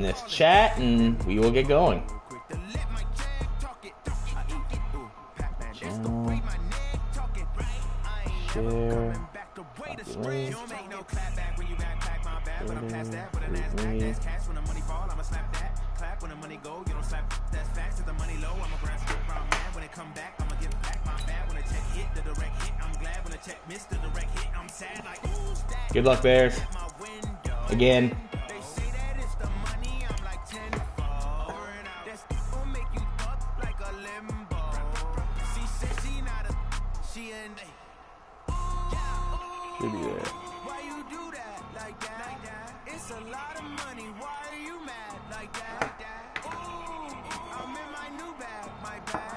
this chat, and we will get going. Channel, share, copy link, good luck, Bears. Again. Should be there.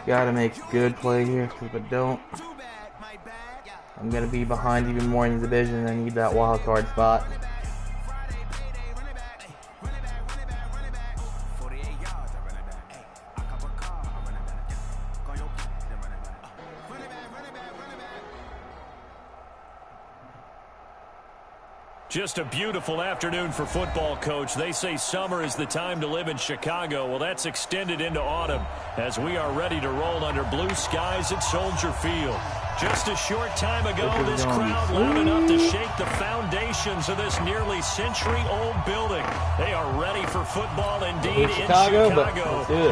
Gotta make a good play here, because if I don't, I'm gonna be behind even more in the division, and I need that wild card spot. Just a beautiful afternoon for football, Coach. They say summer is the time to live in Chicago. Well, that's extended into autumn as we are ready to roll under blue skies at Soldier Field. Just a short time ago, this crowd loud enough to shake the foundations of this nearly century-old building. They are ready for football indeed in Chicago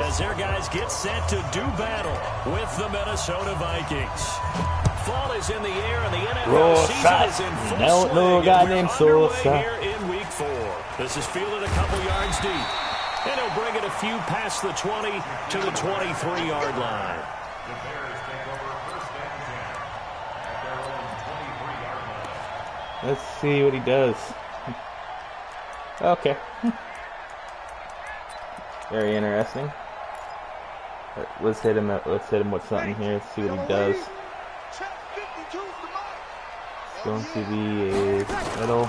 as their guys get set to do battle with the Minnesota Vikings. Fall is in the air, and the NFL season is in full swing. No guy named Sosa here in Week 4. This is fielded a couple yards deep, and he'll bring it a few past the 20 to the 23-yard line. Let's see what he does. Okay. Very interesting. Let's hit him with something here. Let's see what he does. Going to the middle.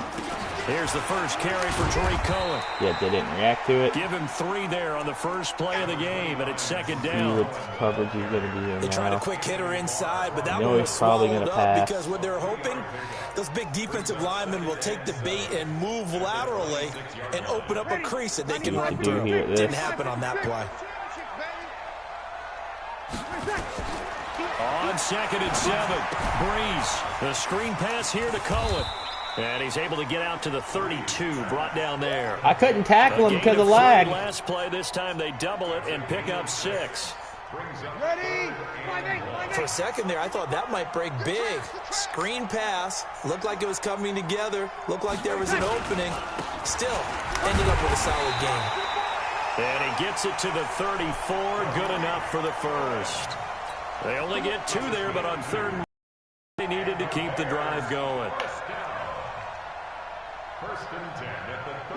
Here's the first carry for Tariq Cohen. Yeah, they didn't react to it. Give him 3 there on the first play of the game, and it's second down. See what coverage he's going to be in. They tried a quick hitter inside, but that one was probably going to pass because what they're hoping, those big defensive linemen will take the bait and move laterally and open up a crease that they can run through. Didn't happen on that play. On 2nd and 7, Breeze. The screen pass here to Cohen. And he's able to get out to the 32, brought down there. I couldn't tackle him because of lag. Last play, this time they double it and pick up 6. For a second there, I thought that might break big. Screen pass, looked like it was coming together, looked like there was an opening. Still, ended up with a solid game. And he gets it to the 34, good enough for the first. They only get 2 there, but on 3rd, they needed to keep the drive going.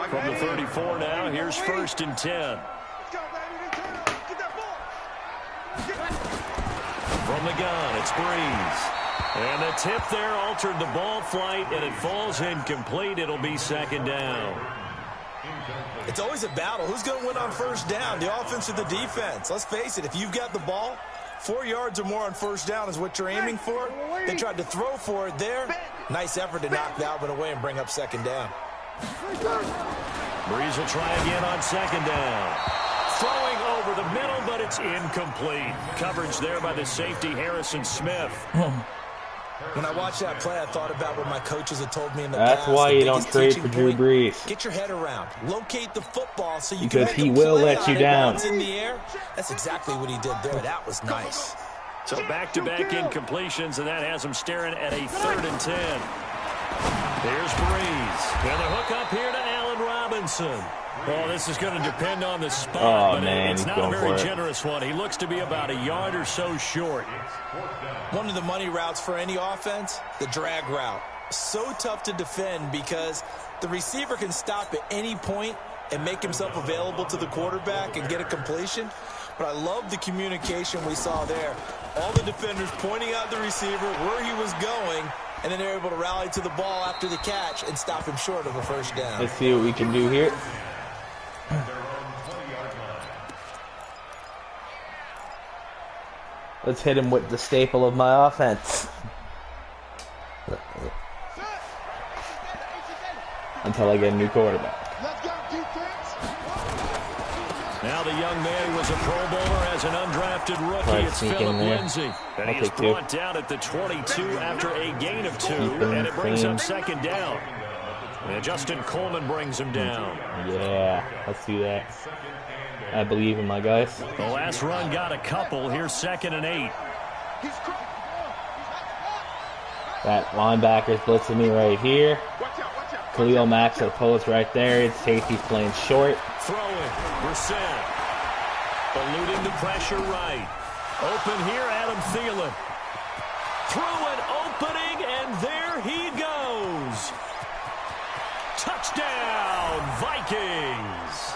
From the 34 now, here's 1st and 10. From the gun, it's Breeze. And the tip there altered the ball flight, and it falls incomplete. It'll be 2nd down. It's always a battle. Who's going to win on 1st down, the offense or the defense? Let's face it, if you've got the ball, 4 yards or more on 1st down is what you're aiming for. They tried to throw for it there. Nice effort to knock that one away and bring up 2nd down. Breeze will try again on 2nd down. Throwing over the middle, but it's incomplete. Coverage there by the safety, Harrison Smith. When I watched that play, I thought about what my coaches had told me in the past. That's why you don't trade for Drew Brees. Get your head around. Locate the football so you can make he will let you down. In the air. That's exactly what he did there. That was nice. So back-to-back incompletions, and that has him staring at a 3rd and 10. Here's Breeze. And the hook up here to Allen Robinson. Oh, this is going to depend on the spot, but it's not a very generous one. He looks to be about a yard or so short. One of the money routes for any offense, the drag route. So tough to defend because the receiver can stop at any point and make himself available to the quarterback and get a completion. But I love the communication we saw there. All the defenders pointing out the receiver, where he was going, and then they're able to rally to the ball after the catch and stop him short of a 1st down. Let's see what we can do here. Let's hit him with the staple of my offense. Until I get a new quarterback. Now the young man who was a Pro Bowler as an undrafted rookie. It's Philip Lindsay. And he is brought down at the 22 after a gain of 2. And it brings up second down. And Justin Coleman brings him down. Yeah, let's do that. I believe in my guys. The last run got a couple. Here's 2nd and 8. That linebacker's blitzing me right here. Khalil Mack's at post right there. It's safety's playing short. Throwing. Brissett. Eluding the pressure right. Open here, Adam Thielen. Through an opening, and there he goes. Touchdown, Vikings.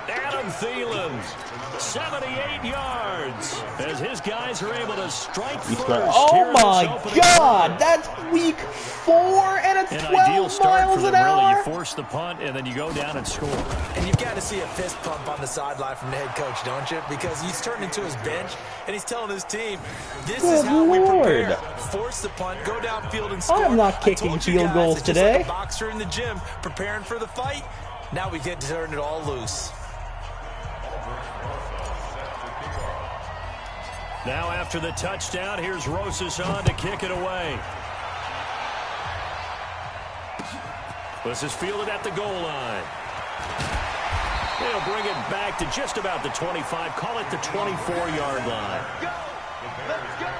Adam Thielen, 78 yards, as his guys are able to strike first. Oh my God, that's week 4 and it's 12 miles an hour. Really, you force the punt and then you go down and score. And you've got to see a fist pump on the sideline from the head coach, don't you? Because he's turned into his bench and he's telling his team, this is how we prepare. Force the punt, go downfield and score. I'm not kicking field goals today. Like a boxer in the gym preparing for the fight. Now we get to turn it all loose. Now after the touchdown, here's Rosas on to kick it away. This is fielded at the goal line. They'll bring it back to just about the 25. Call it the 24-yard line. Let's go.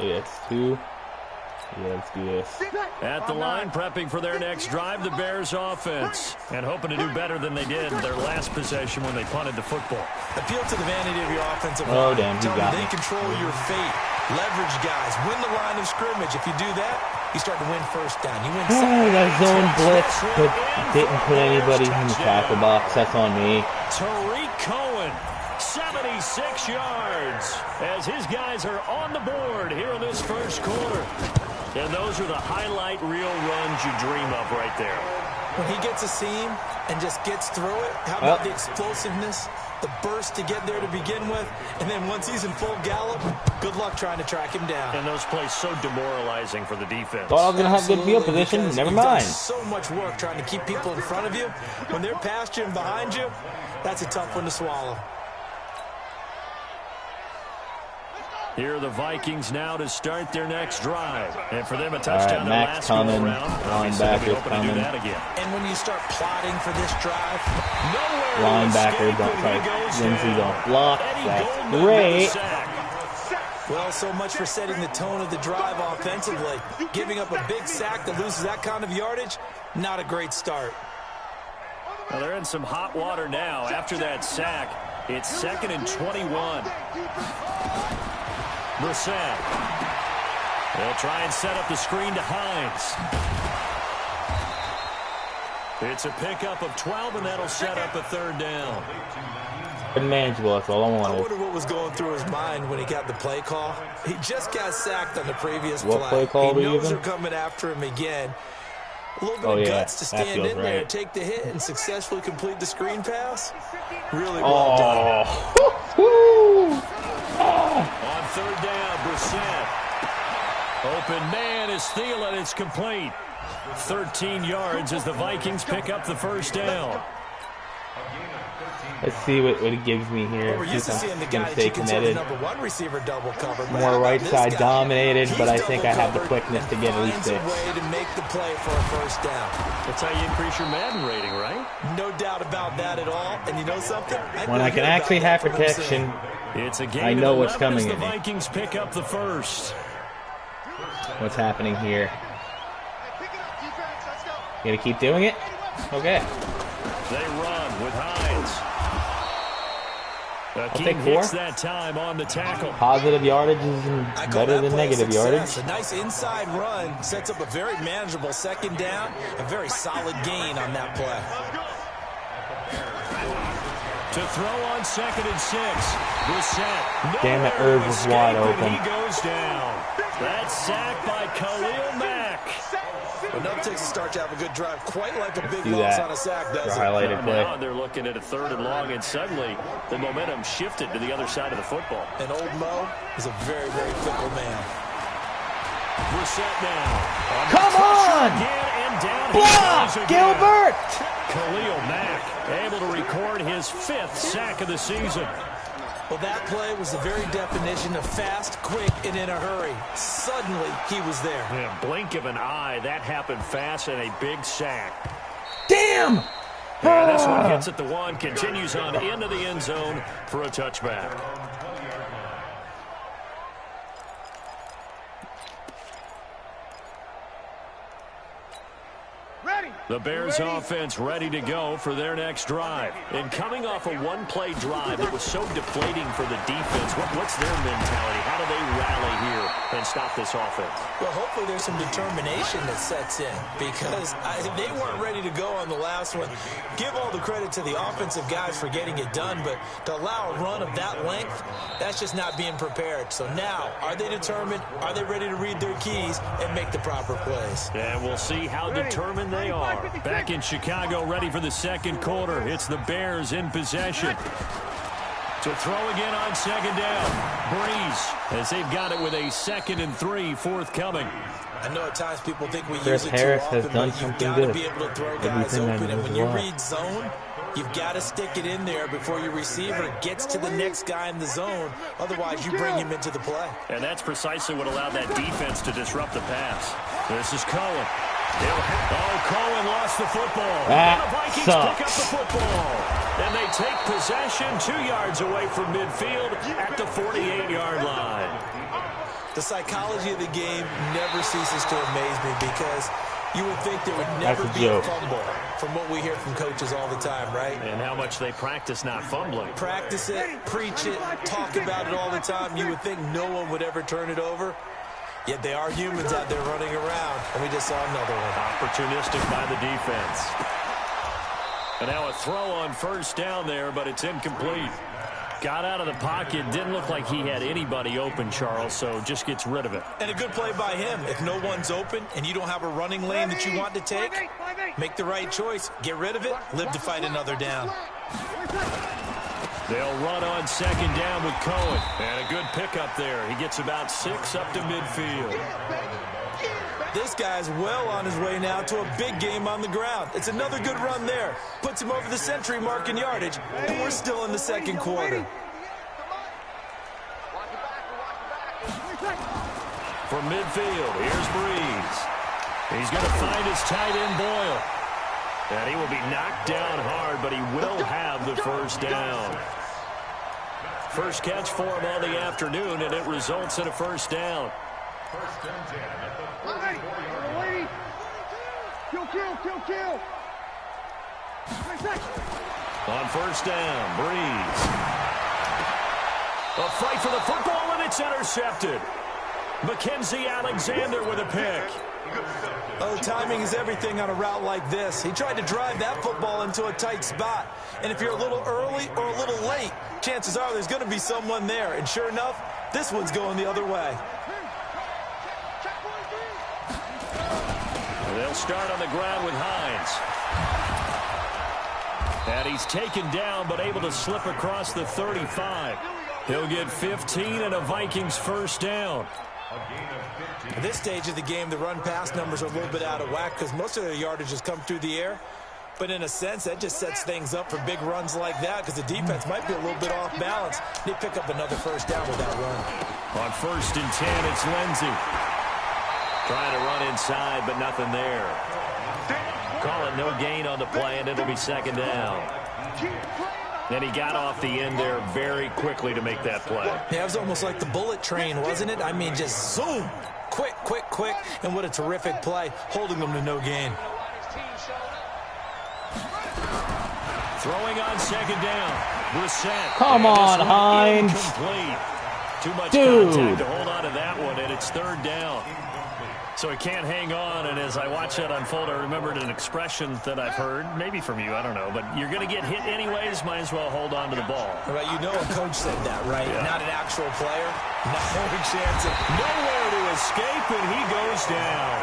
Yeah, it's 2. Yeah, let's do this. At the line, prepping for their next drive, the Bears offense. And hoping to do better than they did in their last possession when they punted the football. Appeal to the vanity of your offensive line. Oh, damn, he got me. They control your fate. Leverage guys. Win the line of scrimmage. If you do that, you start to win first down. You win second. That zone blitz, but didn't put anybody in the tackle box. That's on me. Tariq Cohen, 76 yards, as his guys are on the board here in this first quarter. And those are the highlight reel runs you dream of right there. When he gets a seam and just gets through it, how about the explosiveness, the burst to get there to begin with, and then once he's in full gallop, good luck trying to track him down. And those plays so demoralizing for the defense. Thought I was going to have good field position. Never mind. So much work trying to keep people in front of you. When they're past you and behind you, that's a tough one to swallow. Here are the Vikings now to start their next drive. And for them, a touchdown their last go around. Linebackers coming. To do that again. And when you start plotting for this drive, linebacker don't try. Lindsay don't block. That's great. Well, so much for setting the tone of the drive offensively. Giving up a big sack that loses that kind of yardage, not a great start. Well, they're in some hot water now. After that sack, it's 2nd and 21. Brissett. They'll try and set up the screen to Hines. It's a pickup of 12, and that'll set up a 3rd down. Manageable, that's all I wanted. I wonder what was going through his mind when he got the play call. He just got sacked on the previous play. What play call he knows they're coming after him again. A little bit of guts to stand in there and take the hit and successfully complete the screen pass. Really well done. On 3rd down, Brissett. Open man is Thielen. It's complete. 13 yards as the Vikings pick up the 1st down. Let's see what it gives me here. Well, we're used to seeing the guy that you consider #1 receiver double cover. More right side dominated, but I think I have the quickness to get at least 6. Way to make the play for a 1st down. That's how you increase your Madden rating, right? No doubt about that at all. And you know something? When I can actually have protection, it's a game I know what's coming as in. The Vikings pick up the 1st. What's happening here? You gonna keep doing it? Okay. They run with Hines. I'll take 4. That time on the tackle. Positive yardage is better than negative yardage. A nice inside run sets up a very manageable 2nd down. A very solid gain on that play. To throw on 2nd and 6. Brissett. Damn it, Irv was wide open. He goes down. That's sacked by Khalil Mack. Enough takes a start to have a good drive, quite like a big loss on a sack, doesn't it? Highlighted play. Now they're looking at a 3rd and long, and suddenly the momentum shifted to the other side of the football. And old Mo is a very, very fickle man. Brissett now. Come on! Again, and down Block, Gilbert! Khalil Mack able to record his 5th sack of the season. Well, that play was the very definition of fast, quick, and in a hurry. Suddenly, he was there. Yeah, blink of an eye, that happened fast, and a big sack. Damn! Yeah, this one hits at the 1, continues on into the end zone for a touchback. The Bears offense ready to go for their next drive. And coming off a one-play drive that was so deflating for the defense, what's their mentality? How do they rally here and stop this offense? Well, hopefully there's some determination that sets in because they weren't ready to go on the last one. Give all the credit to the offensive guys for getting it done, but to allow a run of that length, that's just not being prepared. So now, are they determined? Are they ready to read their keys and make the proper plays? And we'll see how determined they are. Back in Chicago, ready for the second quarter. It's the Bears in possession. To throw again on second down. Breeze, as they've got it with a 2nd and 3 forthcoming. I know at times people think we Chris use it Harris too has often, done but you've something got to good. be able to throw guys Everything open. I And when do you is read zone, you've got to stick it in there before your receiver gets to the next guy in the zone. Otherwise, you bring him into the play. And that's precisely what allowed that defense to disrupt the pass. This is Cohen. Cohen lost the football. That and the Vikings sucks. pick up the football. And they take possession 2 yards away from midfield at the 48-yard line. The psychology of the game never ceases to amaze me because you would think there would never be a fumble from what we hear from coaches all the time, right? And how much they practice not fumbling. Practice it, preach it, talk about it all the time. You would think no one would ever turn it over. Yet they are humans out there running around, and we just saw another one. Opportunistic by the defense. And now a throw on first down there, but it's incomplete. Got out of the pocket. Didn't look like he had anybody open, Charles, so just gets rid of it. And a good play by him. If no one's open and you don't have a running lane that you want to take, make the right choice. Get rid of it. Live to fight another down. They'll run on second down with Cohen. And a good pickup there. He gets about 6 up to midfield. This guy's well on his way now to a big game on the ground. It's another good run there. Puts him over the century mark in yardage, and we're still in the second quarter. From midfield, here's Breeze. He's going to find his tight end Boyle. And he will be knocked down hard, but he will have the first down. First catch for him on the afternoon, and it results in a first down. Kill. On first down, Breeze. A fight for the football, and it's intercepted. Mackenzie Alexander with a pick. Oh, timing is everything on a route like this. He tried to drive that football into a tight spot. And if you're a little early or a little late, chances are there's going to be someone there. And sure enough, this one's going the other way. They'll start on the ground with Hines. And he's taken down, but able to slip across the 35. He'll get 15 and a Vikings first down. At this stage of the game, the run-pass numbers are a little bit out of whack because most of their yardage has come through the air. But in a sense, that just sets things up for big runs like that because the defense might be a little bit off balance. They pick up another first down with that run. On 1st and 10, it's Lindsey. Trying to run inside, but nothing there. Call it no gain on the play, and it'll be second down. Then he got off the end there very quickly to make that play. Yeah, it was almost like the bullet train, wasn't it? I mean, just zoom. Quick. And what a terrific play, holding them to no gain. Throwing on second down. Brissett. Come on, Hines. Incomplete. Too much contact to hold on to that one, and it's third down. So he can't hang on, and as I watch that unfold, I remembered an expression that I've heard, maybe from you, I don't know, but you're going to get hit anyways, might as well hold on to the ball. Right, you know a coach said that, right? Yeah. Not an actual player. No chance. Nowhere to escape, and he goes down.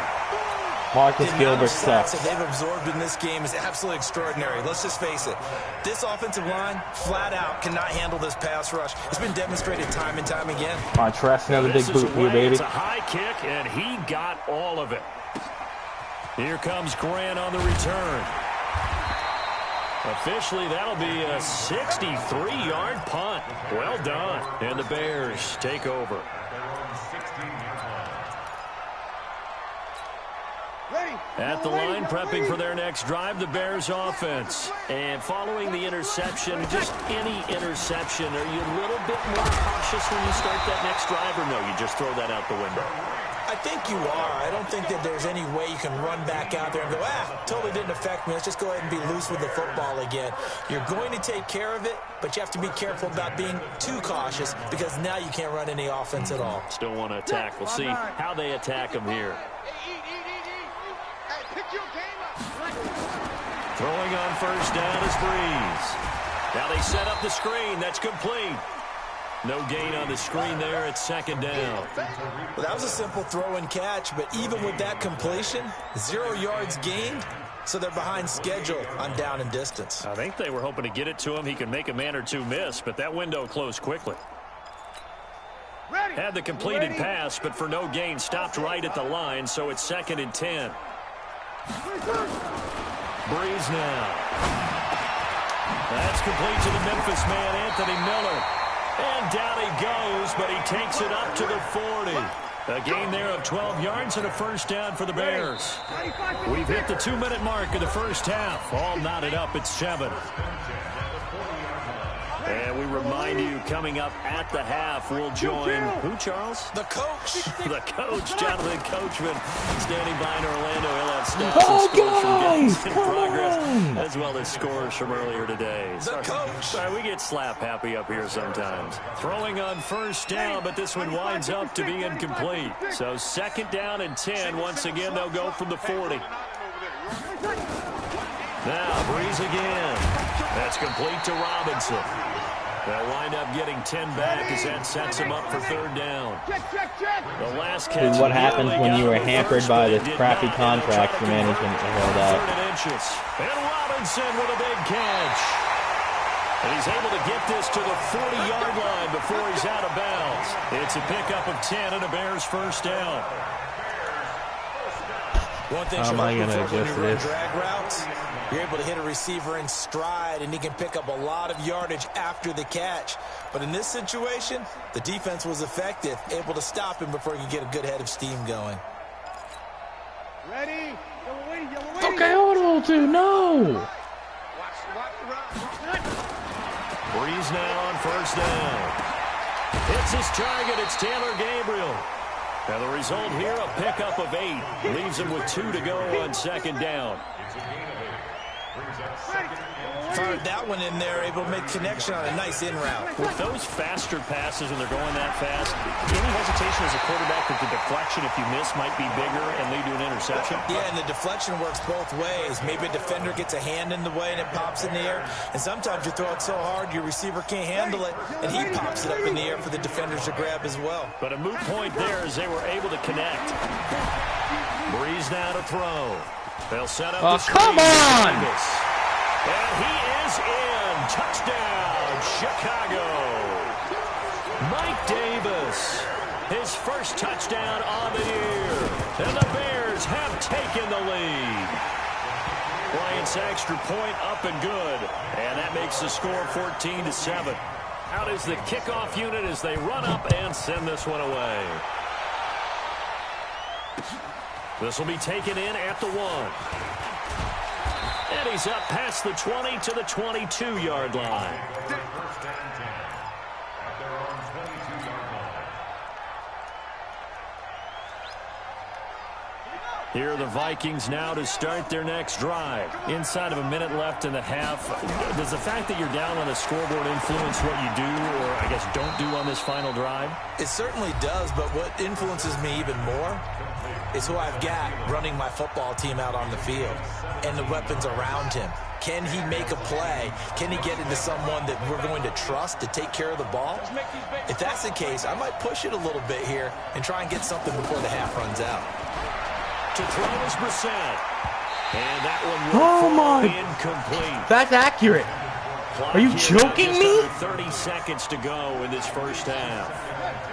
Marcus The amount Gilbert of sacks sucks. that they've absorbed in this game is absolutely extraordinary. Let's just face it. This offensive line, flat out, cannot handle this pass rush. It's been demonstrated time and time again. Come on, Tress, another big This is boot for you, away. baby. It's a high kick, and he got all of it. Here comes Grant on the return. Officially, that'll be a 63-yard punt. Well done. And the Bears take over. At the line, prepping for their next drive, the Bears offense. And following the interception, just any interception, are you a little bit more cautious when you start that next drive, or no, you just throw that out the window? I think you are. I don't think that there's any way you can run back out there and go, totally didn't affect me. Let's just go ahead and be loose with the football again. You're going to take care of it, but you have to be careful about being too cautious because now you can't run any offense at all. Still want to attack. We'll see how they attack them here. Throwing on first down is Breeze. Now they set up the screen. That's complete. No gain on the screen there. It's second down. Well, that was a simple throw and catch, but even with that completion, 0 yards gained, so they're behind schedule on down and distance. I think they were hoping to get it to him. He can make a man or two miss, but that window closed quickly. Had the completed pass, but for no gain, stopped right at the line, so it's second and 10. Breeze now. That's complete to the Memphis man, Anthony Miller. And down he goes, but he takes it up to the 40. A gain there of 12 yards and a first down for the Bears. We've hit the 2-minute mark of the first half. All knotted up at 7. And we remind you, coming up at the half, we'll join who, Charles? The coach. The coach, Jonathan Coachman, standing by in Orlando. He'll have stats and scores from games in progress, as well as scores from earlier today. The coach. Sorry, we get slap happy up here sometimes. Throwing on first down, but this one winds up to be incomplete. So second down and 10. Once again, they'll go from the 40. Now, Breeze again. That's complete to Robinson. They'll wind up getting 10 back as that sets him up for third down. The last catch. What happens when you are hampered by this crappy contract for management to hold out? And Robinson with a big catch. And he's able to get this to the 40-yard line before he's out of bounds. It's a pickup of 10 and a Bears first down. One thing How am I going to adjust this? Drag routes, you're able to hit a receiver in stride, and he can pick up a lot of yardage after the catch. But in this situation, the defense was effective, able to stop him before he could get a good head of steam going. Ready? Okay, audible too. No. Breeze now on first down. Hits his target. It's Taylor Gabriel. And the result here, a pickup of 8. Leaves him with 2 to go on second down. Fired that one in there, able to make connection on a nice in route. With those faster passes when they're going that fast, any hesitation as a quarterback that the deflection, if you miss, might be bigger and lead to an interception? Yeah, and the deflection works both ways. Maybe a defender gets a hand in the way and it pops in the air. And sometimes you throw it so hard your receiver can't handle it, and he pops it up in the air for the defenders to grab as well. But a moot point there as they were able to connect. Breeze now to throw. They'll set up the screen. Come on! And he is in. Touchdown, Chicago. Mike Davis, his first touchdown on the year. And the Bears have taken the lead. Bryant's extra point up and good. And that makes the score 14-7. Out is the kickoff unit as they run up and send this one away. This will be taken in at the 1. And he's up past the 20 to the 22-yard line. Here are the Vikings now to start their next drive. Inside of a minute left in the half. Does the fact that you're down on the scoreboard influence what you do, or I guess don't do on this final drive? It certainly does, but what influences me even more is who I've got running my football team out on the field and the weapons around him. Can he make a play? Can he get into someone that we're going to trust to take care of the ball? If that's the case, I might push it a little bit here and try and get something before the half runs out. To throw is Brissett. And that one will fall incomplete. That's accurate. Are you joking me? Just under 30 seconds to go in this first half.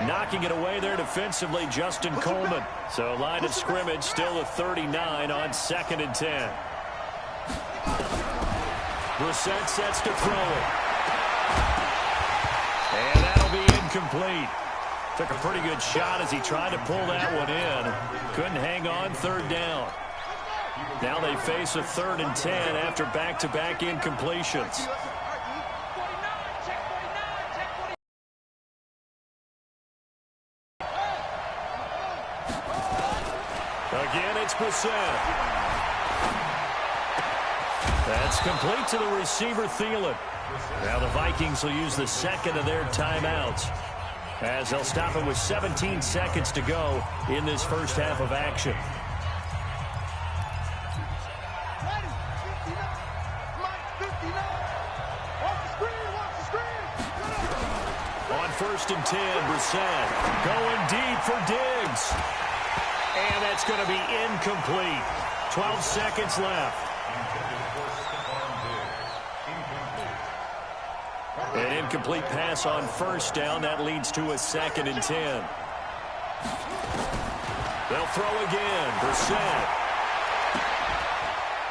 Knocking it away there defensively, Justin Coleman. So line of scrimmage still a 39 on 2nd and 10. Brissett sets to throw it. And that'll be incomplete. Took a pretty good shot as he tried to pull that one in. Couldn't hang on, 3rd down. Now they face a 3rd and 10 after back-to-back incompletions. Again, it's Brissett. That's complete to the receiver, Thielen. Now the Vikings will use the 2nd of their timeouts, as they'll stop it with 17 seconds to go in this first half of action. On 1st and 10, Brissett going deep for Diggs. And that's going to be incomplete. 12 seconds left. An incomplete pass on 1st down. That leads to a 2nd and 10. They'll throw again. Brissett.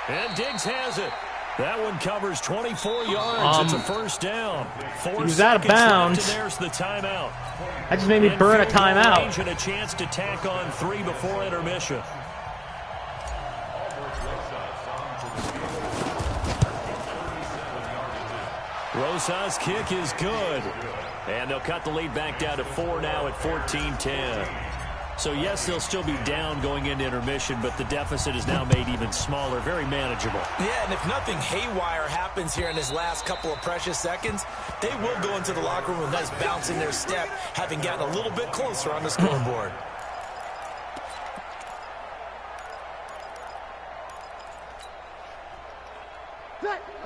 And Diggs has it. That one covers 24 yards. It's a 1st down. He was out of bounds. And there's the timeout. That just made me burn a timeout. And a chance to tack on 3 before intermission. Rosas' kick is good. And they'll cut the lead back down to 4 now at 14-10. So, yes, they'll still be down going into intermission, but the deficit is now made even smaller, very manageable. Yeah, and if nothing haywire happens here in his last couple of precious seconds, they will go into the locker room with a nice bounce in their step, having gotten a little bit closer on the scoreboard.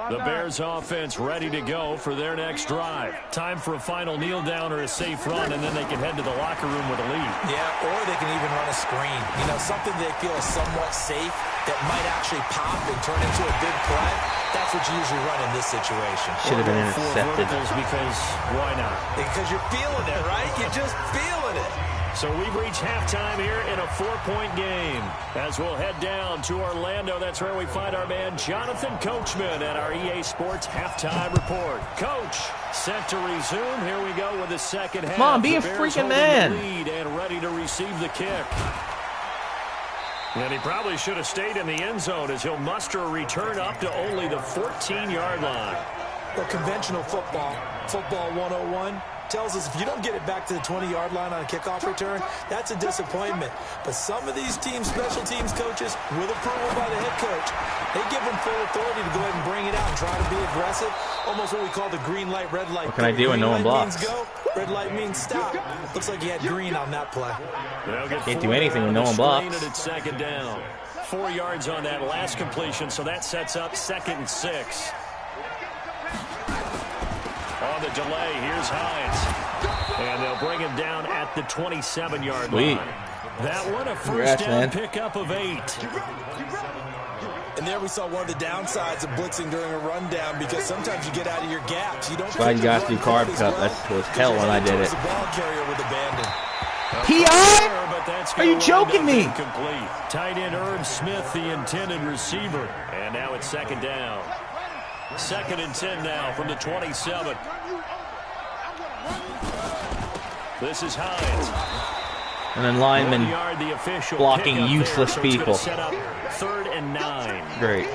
The Bears offense ready to go for their next drive. Time for a final kneel down or a safe run, and then they can head to the locker room with a lead. Yeah, or they can even run a screen. You know, something they feel is somewhat safe that might actually pop and turn into a big play. That's what you usually run in this situation. Should have been intercepted. Because why not? Because you're feeling it, right? You're just feeling it. So we've reached halftime here in a 4-point game. As we'll head down to Orlando, that's where we find our man Jonathan Coachman at our EA Sports Halftime Report. Coach, set to resume. Here we go with the second half. Come on, be a freaking man. Lead and ready to receive the kick. And he probably should have stayed in the end zone as he'll muster a return up to only the 14-yard line. Well, conventional football 101, tells us if you don't get it back to the 20-yard line on a kickoff return, that's a disappointment. But some of these teams, special teams coaches, with approval by the head coach, they give them full authority to go ahead and bring it out and try to be aggressive. Almost what we call the green light, red light. What can I do when no one blocks? Means go, red light means stop. Looks like you had green on that play. Can't do anything when no one blocks. It's 2nd down. 4 yards on that last completion, so that sets up 2nd and 6. On the delay, here's Hines. And they'll bring him down at the 27-yard line. That one, a first down pickup of 8. And there we saw one of the downsides of blitzing during a rundown, because sometimes you get out of your gaps. You don't. Glad you got through carb cup. That was hell when I did it. The ball carrier with abandon. PI? Are you joking me? Complete. Tight end Herb Smith, the intended receiver. And now it's 2nd down. 2nd and 10 now from the 27. This is Hines. And then linemen blocking useless people. Set up 3rd and 9. Great.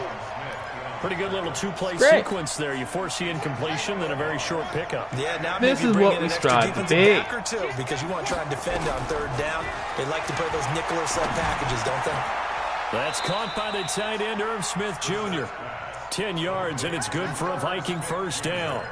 Pretty good little 2-play sequence there. You force the incompletion, then a very short pickup. Yeah, now this is what we strive to be. Because you want to try and defend on 3rd down. They like to play those nickel or sub packages, don't they? That's caught by the tight end, Herb Smith Jr. 10 yards, and it's good for a Viking first down.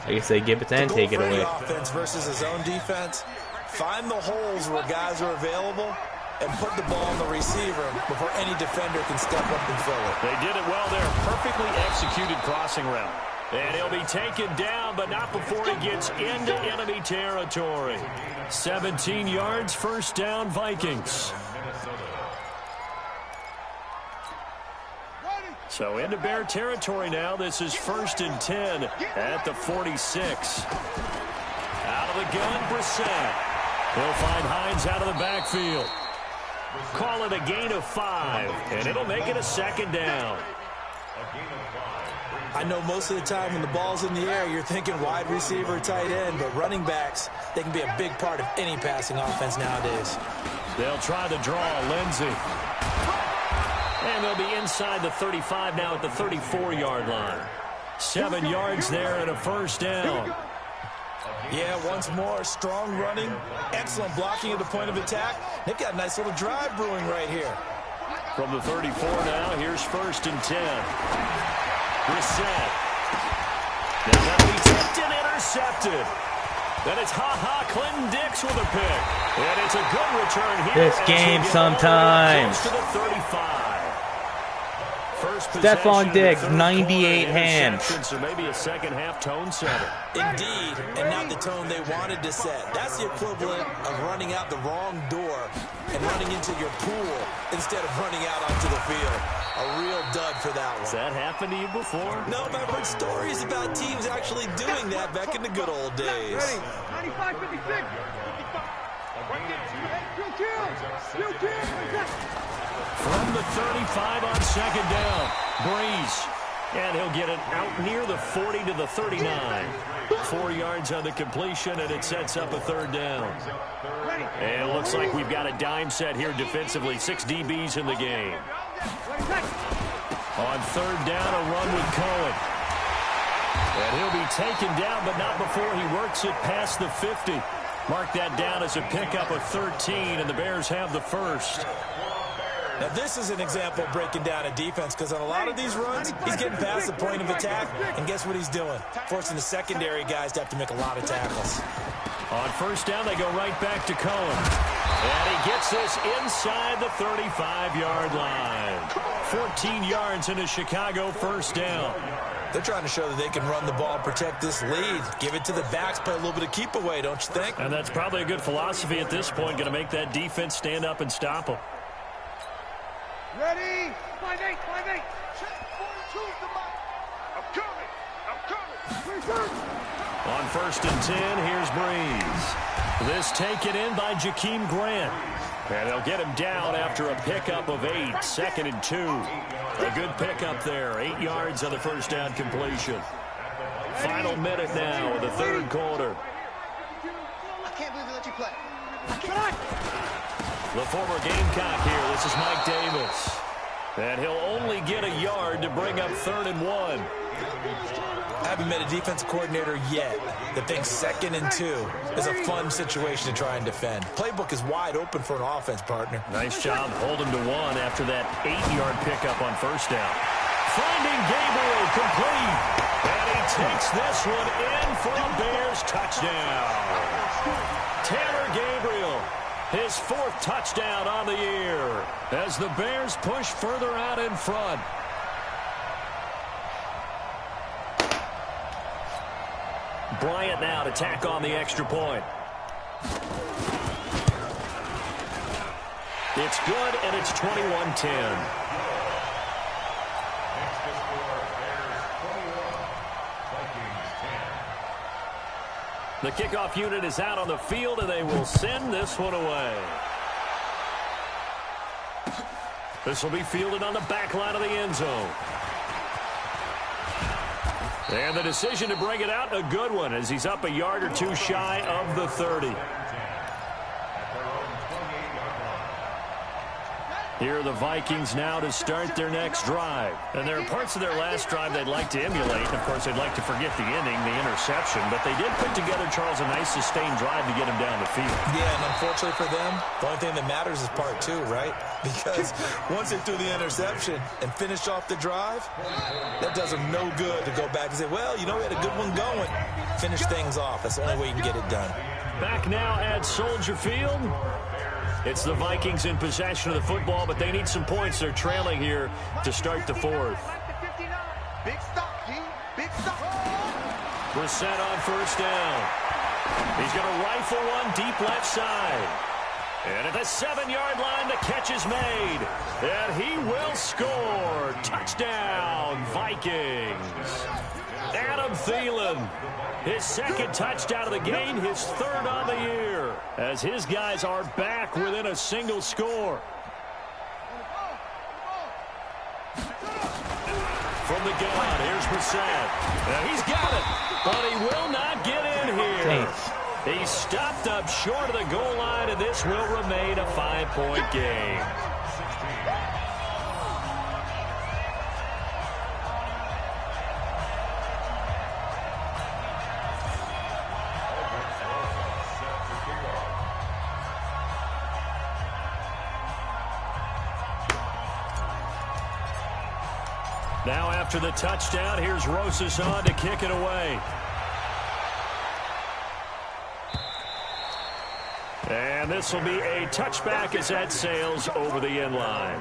I guess they give it and take it away. Offense versus his own defense. Find the holes where guys are available and put the ball on the receiver before any defender can step up and fill it. They did it well there. Perfectly executed crossing route. And he'll be taken down, but not before he gets into enemy territory. 17 yards, first down, Vikings. So into Bear territory now. This is 1st and 10 at the 46. Out of the gun, Brissett. He'll find Hines out of the backfield. Call it a gain of 5, and it'll make it a 2nd down. I know most of the time when the ball's in the air, you're thinking wide receiver, tight end, but running backs, they can be a big part of any passing offense nowadays. They'll try to draw Lindsey. And they'll be inside the 35 now at the 34-yard line. 7 yards there and a 1st down. Yeah, once more, strong running, excellent blocking at the point of attack. They've got a nice little drive brewing right here. From the 34 now, here's 1st and 10. Brissett. Now that'll be tipped and intercepted. Then it's Clinton Dix with a pick. And it's a good return here. This game sometimes. To the 35. Stephon Diggs, 98 hands. So maybe a second-half tone setter. Indeed, and not the tone they wanted to set. That's the equivalent of running out the wrong door and running into your pool instead of running out onto the field. A real dud for that one. Has that happened to you before? No, but I've heard stories about teams actually doing that back in the good old days. Ready? 95, 56. From the 35 on 2nd down, Breeze. And he'll get it out near the 40 to the 39. 4 yards on the completion, and it sets up a 3rd down. And it looks like we've got a dime set here defensively. 6 DBs in the game. On 3rd down, a run with Cohen. And he'll be taken down, but not before he works it past the 50. Mark that down as a pickup of 13, and the Bears have the 1st. Now, this is an example of breaking down a defense, because on a lot of these runs, he's getting past the point of attack, and guess what he's doing? Forcing the secondary guys to have to make a lot of tackles. On 1st down, they go right back to Cohen. And he gets this inside the 35-yard line. 14 yards into Chicago, 1st down. They're trying to show that they can run the ball, protect this lead. Give it to the backs, play a little bit of keep away, don't you think? And that's probably a good philosophy at this point, going to make that defense stand up and stop them. Ready? 5-8, 5-8. Check, 42 the mark. I'm coming. On 1st and 10, here's Breeze. This taken in by Jakeem Grant. And they'll get him down after a pickup of 8. 2nd and 2. A good pickup there. 8 yards on the 1st down completion. Final minute now of the 3rd quarter. I can't believe they let you play. The former Gamecock here. This is Mike Davis. And he'll only get a yard to bring up 3rd and 1. I haven't met a defensive coordinator yet that thinks 2nd and 2 is a fun situation to try and defend. Playbook is wide open for an offense, partner. Nice job holding to 1 after that 8-yard pickup on 1st down. Finding Gabriel complete. And he takes this one in for a Bears touchdown. Tanner Gabriel, his 4th touchdown on the year as the Bears push further out in front. Bryant now to tack on the extra point. It's good, and it's 21-10. The kickoff unit is out on the field, and they will send this one away. This will be fielded on the back line of the end zone. And the decision to bring it out, a good one, as he's up a yard or 2 shy of the 30. Here are the Vikings now to start their next drive. And there are parts of their last drive they'd like to emulate. And, of course, they'd like to forget the inning, the interception. But they did put together, Charles, a nice sustained drive to get him down the field. Yeah, and unfortunately for them, the only thing that matters is part 2, right? Because once they threw the interception and finished off the drive, that does them no good to go back and say, well, you know, we had a good one going. Finish things off. That's the only way you can get it done. Back now at Soldier Field. It's the Vikings in possession of the football, but they need some points. They're trailing here to start the 4th. Big stop, G. Big stop. Brissett on 1st down. He's going to rifle one deep left side. And at the 7-yard line, the catch is made. And he will score. Touchdown, Vikings. Adam Thielen, his second touchdown of the game, his third on the year, as his guys are back within a single score. From the gun, here's Brissett. Now he's got it, but he will not get in here. He's stopped up short of the goal line, and this will remain a 5-point game. Now after the touchdown, here's Rosas on to kick it away. And this will be a touchback as that sails over the end line.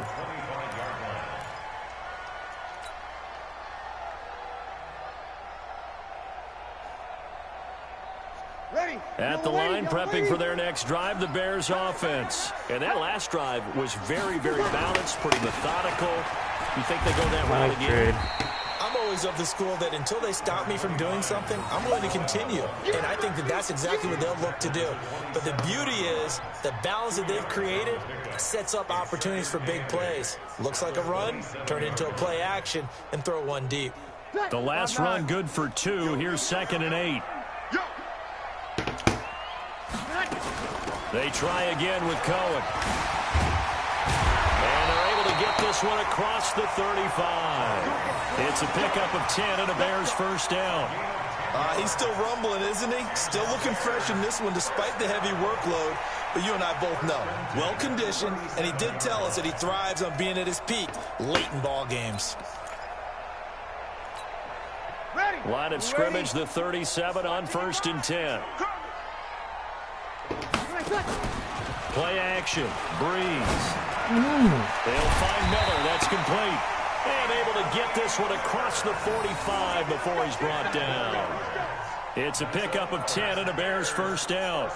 At the line, prepping for their next drive, the Bears offense. And that last drive was very, very balanced, pretty methodical. You think they go that route again? I'm always of the school that until they stop me from doing something, I'm going to continue. And I think that that's exactly what they'll look to do. But the beauty is the balance that they've created sets up opportunities for big plays. Looks like a run, turn it into a play action, and throw one deep. The last run good for 2. Here's 2nd and 8. They try again with Cohen. And they're able to get this one across the 35. It's a pickup of 10 and a Bears first down. He's still rumbling, isn't he? Still looking fresh in this one despite the heavy workload. But you and I both know, well-conditioned, and he did tell us that he thrives on being at his peak late in ball games. Line of scrimmage, the 37 on 1st and 10. Play action. Breeze. They'll find Miller. That's complete. And able to get this one across the 45 before he's brought down. It's a pickup of 10 and a Bears first down.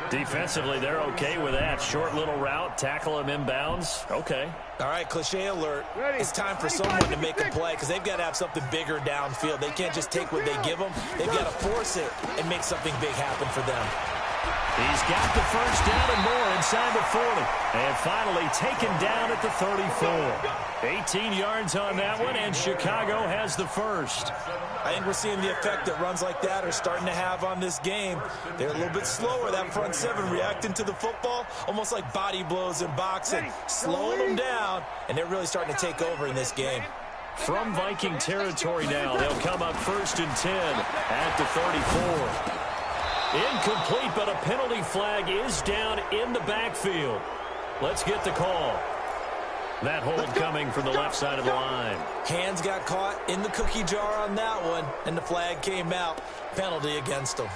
Defensively, they're okay with that. Short little route, tackle him inbounds. Okay. All right, cliche alert. It's time for someone to make a play because they've got to have something bigger downfield. They can't just take what they give them. They've got to force it and make something big happen for them. He's got the first down and more inside the 40. And finally taken down at the 34. 18 yards on that one, and Chicago has the first. I think we're seeing the effect that runs like that are starting to have on this game. They're a little bit slower, that front seven, reacting to the football, almost like body blows in boxing, slowing them down, and they're really starting to take over in this game. From Viking territory now, they'll come up 1st and 10 at the 34. Incomplete, but a penalty flag is down in the backfield. Let's get the call. That hold coming from the left side of the line. Hands got caught in the cookie jar on that one, and the flag came out. Penalty against them.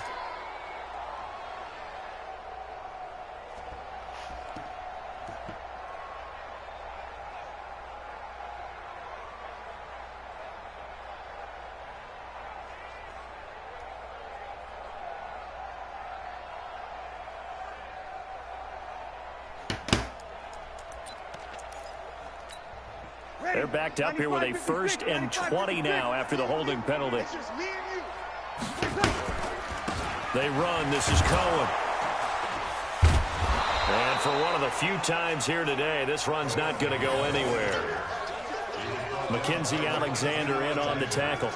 They're backed up here with a 1st and 20 now after the holding penalty. They run. This is Cohen. And for one of the few times here today, this run's not going to go anywhere. Mackenzie Alexander in on the tackle.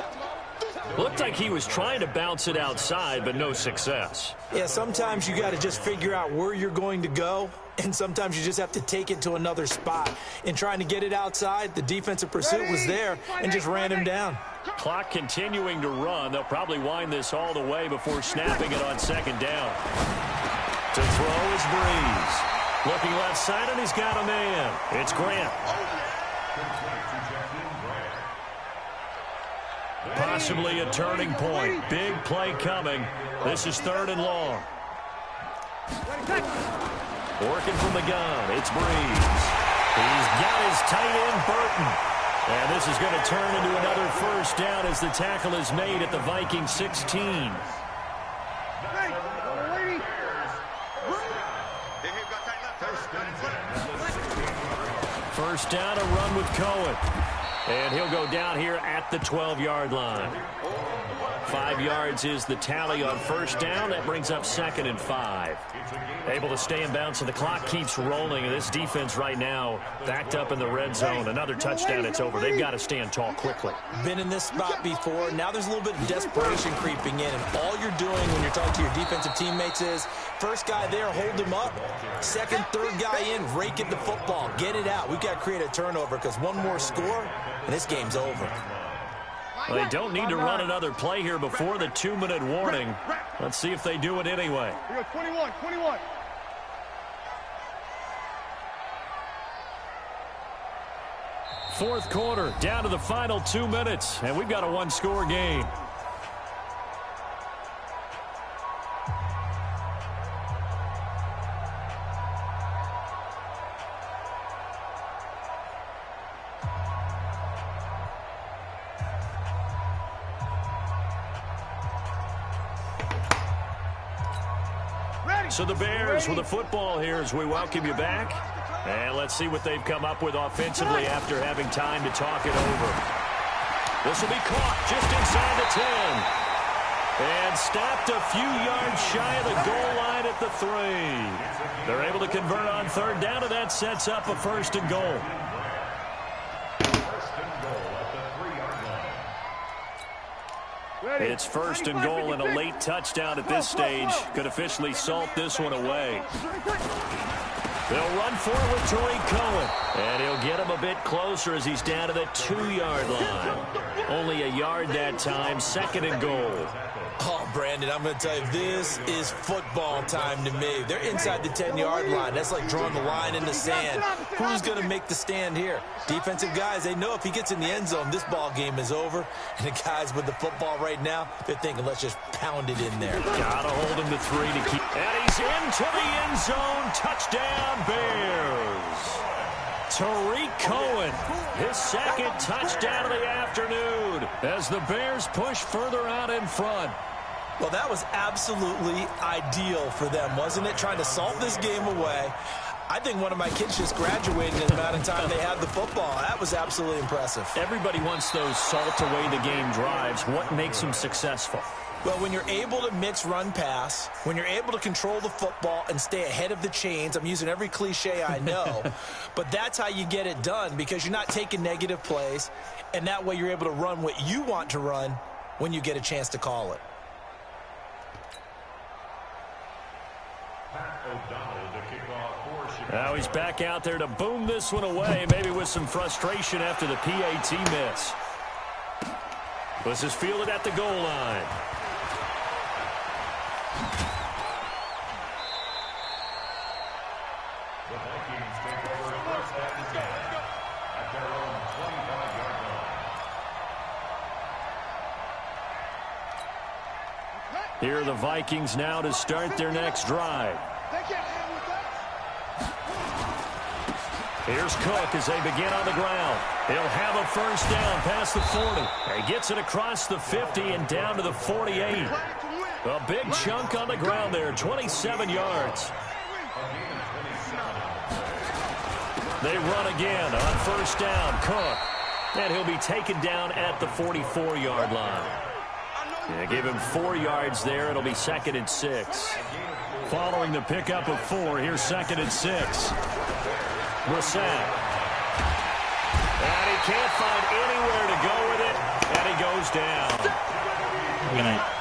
Looked like he was trying to bounce it outside, but no success. Yeah, sometimes you got to just figure out where you're going to go, and sometimes you just have to take it to another spot. In trying to get it outside, the defensive pursuit was there and just ran him down. Clock continuing to run. They'll probably wind this all the way before snapping it on 2nd down. To throw is Breeze. Looking left side, and he's got a man. It's Grant. Possibly a turning point. Big play coming. This is 3rd and long. Working from the gun. It's Breeze. He's got his tight end, Burton. And this is going to turn into another first down as the tackle is made at the Viking 16. First down, a run with Cohen. And he'll go down here at the 12-yard line. 5 yards is the tally on first down. That brings up 2nd and 5. Able to stay in bounds, so the clock keeps rolling. And this defense right now backed up in the red zone. Another touchdown, it's over. They've got to stand tall quickly. Been in this spot before. Now there's a little bit of desperation creeping in. And all you're doing when you're talking to your defensive teammates is, first guy there, hold him up. Second, third guy in, rake at the football. Get it out. We've got to create a turnover because one more score, and this game's over. Well, they don't need to run another play here before the 2-minute warning. Let's see if they do it anyway. 21. Fourth quarter, down to the final 2 minutes, and we've got a one-score game. So the Bears with the football here as we welcome you back. And let's see what they've come up with offensively after having time to talk it over. This will be caught just inside the 10. And stopped a few yards shy of the goal line at the 3. They're able to convert on third down, and that sets up a 1st and goal. It's 1st and goal, and a late touchdown at this stage could officially salt this one away. They'll run for it with Tariq Cohen. And he'll get him a bit closer as he's down to the 2-yard line. Only a yard that time, 2nd and goal. Oh, Brandon, I'm going to tell you, this is football time to me. They're inside the 10-yard line. That's like drawing the line in the sand. Who's going to make the stand here? Defensive guys, they know if he gets in the end zone, this ball game is over. And the guys with the football right now, they're thinking, let's just pound it in there. Got to hold him to 3 to keep. And he's into the end zone. Touchdown, Bears. Tariq Cohen, his 2nd touchdown of the afternoon as the Bears push further out in front. Well, that was absolutely ideal for them, wasn't it? Trying to salt this game away. I think one of my kids just graduated in the amount of time they had the football. That was absolutely impressive. Everybody wants those salt away the game drives. What makes them successful? Well, when you're able to mix run pass, when you're able to control the football and stay ahead of the chains, I'm using every cliche I know, but that's how you get it done because you're not taking negative plays, and that way you're able to run what you want to run when you get a chance to call it. Now he's back out there to boom this one away, maybe with some frustration after the PAT miss. This is fielded at the goal line. The Vikings take over first and 10 at their own 25-yard line. Here are the Vikings now to start their next drive. Here's Cook as they begin on the ground. He'll have a first down past the 40. He gets it across the 50 and down to the 48. A big chunk on the ground there, 27 yards. They run again on first down. Cook. And he'll be taken down at the 44-yard line. Yeah, give him 4 yards there. It'll be 2nd and 6. Following the pickup of 4, here's 2nd and 6. Brissett. And he can't find anywhere to go with it, and he goes down. Good night.